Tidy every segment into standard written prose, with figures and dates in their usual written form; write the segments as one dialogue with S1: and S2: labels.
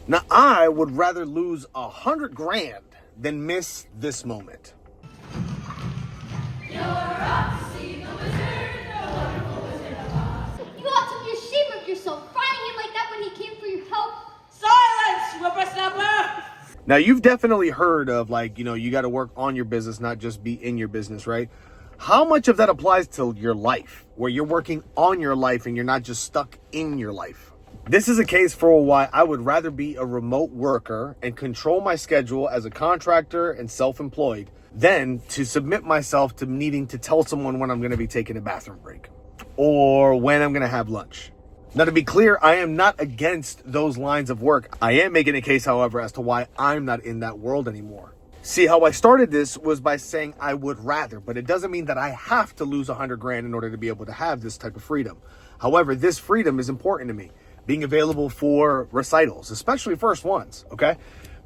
S1: Now, I would rather lose 100 grand than miss this moment.
S2: You ought to be ashamed of yourself, frying him like that when he came for your help.
S3: Silence, whippersnapper!
S1: Now, you've definitely heard of, like, you got to work on your business, not just be in your business, right? How much of that applies to your life, where you're working on your life and you're not just stuck in your life? This is a case for why I would rather be a remote worker and control my schedule as a contractor and self-employed than to submit myself to needing to tell someone when I'm going to be taking a bathroom break or when I'm going to have lunch. Now, to be clear, I am not against those lines of work. I am making a case, however, as to why I'm not in that world anymore. See, how I started this was by saying I would rather, but it doesn't mean that I have to lose 100 grand in order to be able to have this type of freedom. However, this freedom is important to me. Being available for recitals, especially first ones, okay?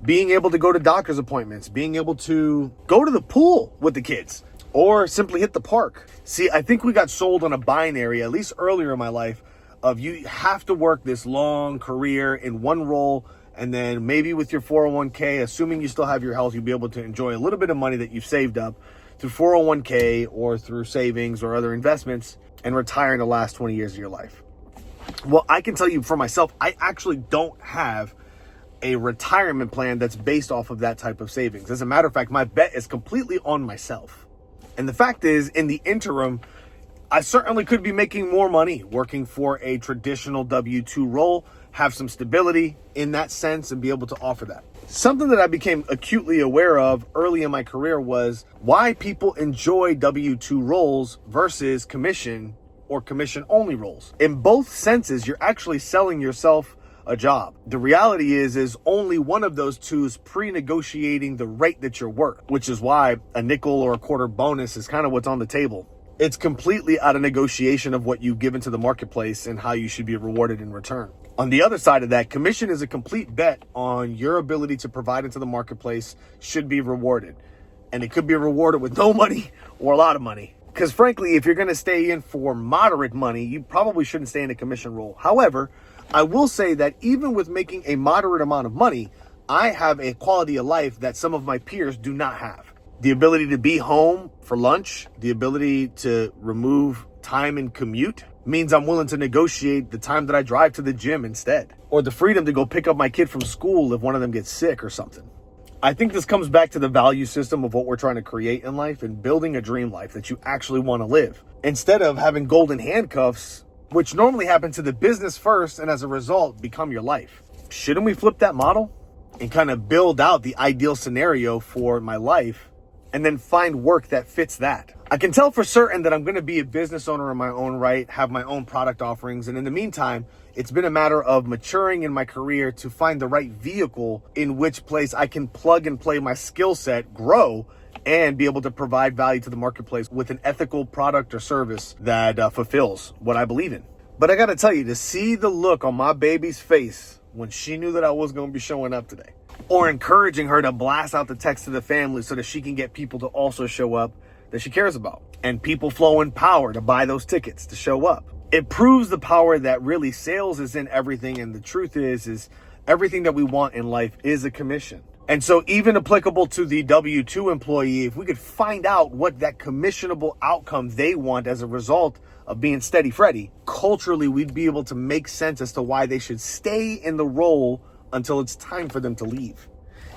S1: Being able to go to doctor's appointments, being able to go to the pool with the kids, or simply hit the park. See, I think we got sold on a binary, at least earlier in my life, of you have to work this long career in one role, and then maybe with your 401k, assuming you still have your health, you'll be able to enjoy a little bit of money that you've saved up through 401k or through savings or other investments and retire in the last 20 years of your life. Well, I can tell you for myself, I actually don't have a retirement plan that's based off of that type of savings. As a matter of fact, my bet is completely on myself. And the fact is, in the interim, I certainly could be making more money working for a traditional W-2 role, have some stability in that sense, and be able to offer that. Something that I became acutely aware of early in my career was why people enjoy W-2 roles versus commission or commission-only roles. In both senses, you're actually selling yourself a job. The reality is only one of those two is pre-negotiating the rate that you're worth, which is why a nickel or a quarter bonus is kind of what's on the table. It's completely out of negotiation of what you've given to the marketplace and how you should be rewarded in return. On the other side of that, commission is a complete bet on your ability to provide into the marketplace should be rewarded. And it could be rewarded with no money or a lot of money. Because frankly, if you're going to stay in for moderate money, you probably shouldn't stay in a commission role. However, I will say that even with making a moderate amount of money, I have a quality of life that some of my peers do not have. The ability to be home for lunch, the ability to remove time and commute means I'm willing to negotiate the time that I drive to the gym instead, or the freedom to go pick up my kid from school if one of them gets sick or something. I think this comes back to the value system of what we're trying to create in life and building a dream life that you actually want to live, instead of having golden handcuffs, which normally happen to the business first and as a result become your life. Shouldn't we flip that model and kind of build out the ideal scenario for my life and then find work that fits that? I can tell for certain that I'm going to be a business owner in my own right, have my own product offerings. And in the meantime, it's been a matter of maturing in my career to find the right vehicle in which place I can plug and play my skill set, grow, and be able to provide value to the marketplace with an ethical product or service that fulfills what I believe in. But I got to tell you, to see the look on my baby's face when she knew that I was going to be showing up today, or encouraging her to blast out the text to the family so that she can get people to also show up that she cares about, and people flow in power to buy those tickets to show up. It proves the power that really sales is in everything. And the truth is everything that we want in life is a commission. And so even applicable to the W-2 employee, if we could find out what that commissionable outcome they want as a result of being steady Freddy, culturally, we'd be able to make sense as to why they should stay in the role until it's time for them to leave.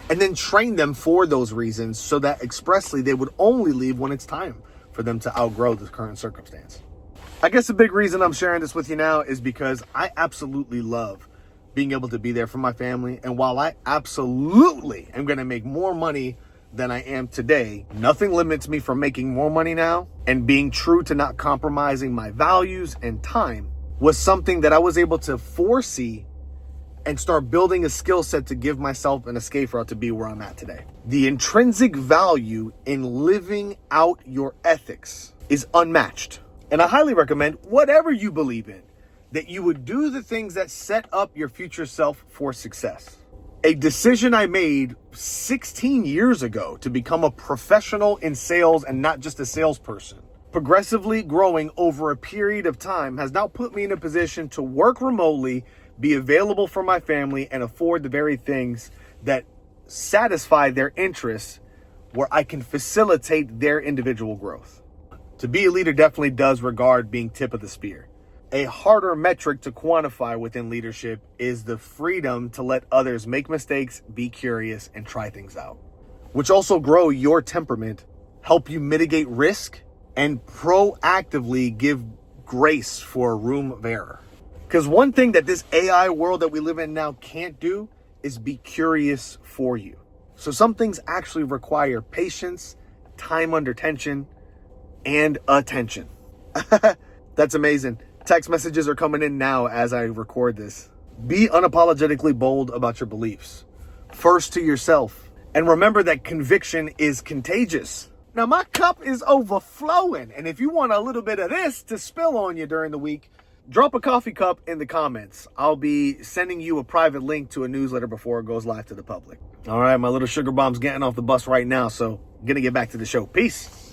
S1: And then train them for those reasons so that expressly they would only leave when it's time for them to outgrow the current circumstance. I guess the big reason I'm sharing this with you now is because I absolutely love being able to be there for my family. And while I absolutely am going to make more money than I am today, nothing limits me from making more money now, and being true to not compromising my values and time was something that I was able to foresee and start building a skill set to give myself an escape route to be where I'm at today. The intrinsic value in living out your ethics is unmatched. And I highly recommend, whatever you believe in, that you would do the things that set up your future self for success. A decision I made 16 years ago to become a professional in sales and not just a salesperson, progressively growing over a period of time, has now put me in a position to work remotely, be available for my family, and afford the very things that satisfy their interests where I can facilitate their individual growth. To be a leader definitely does regard being tip of the spear. A harder metric to quantify within leadership is the freedom to let others make mistakes, be curious, and try things out, which also grow your temperament, help you mitigate risk, and proactively give grace for room of error. Because one thing that this AI world that we live in now can't do is be curious for you. So some things actually require patience, time under tension, and attention. That's amazing. Text messages are coming in now as I record this. Be unapologetically bold about your beliefs. First to yourself. And remember that conviction is contagious. Now my cup is overflowing. And if you want a little bit of this to spill on you during the week, drop a coffee cup in the comments. I'll be sending you a private link to a newsletter before it goes live to the public. All right, my little sugar bomb's getting off the bus right now, so I'm gonna get back to the show. Peace.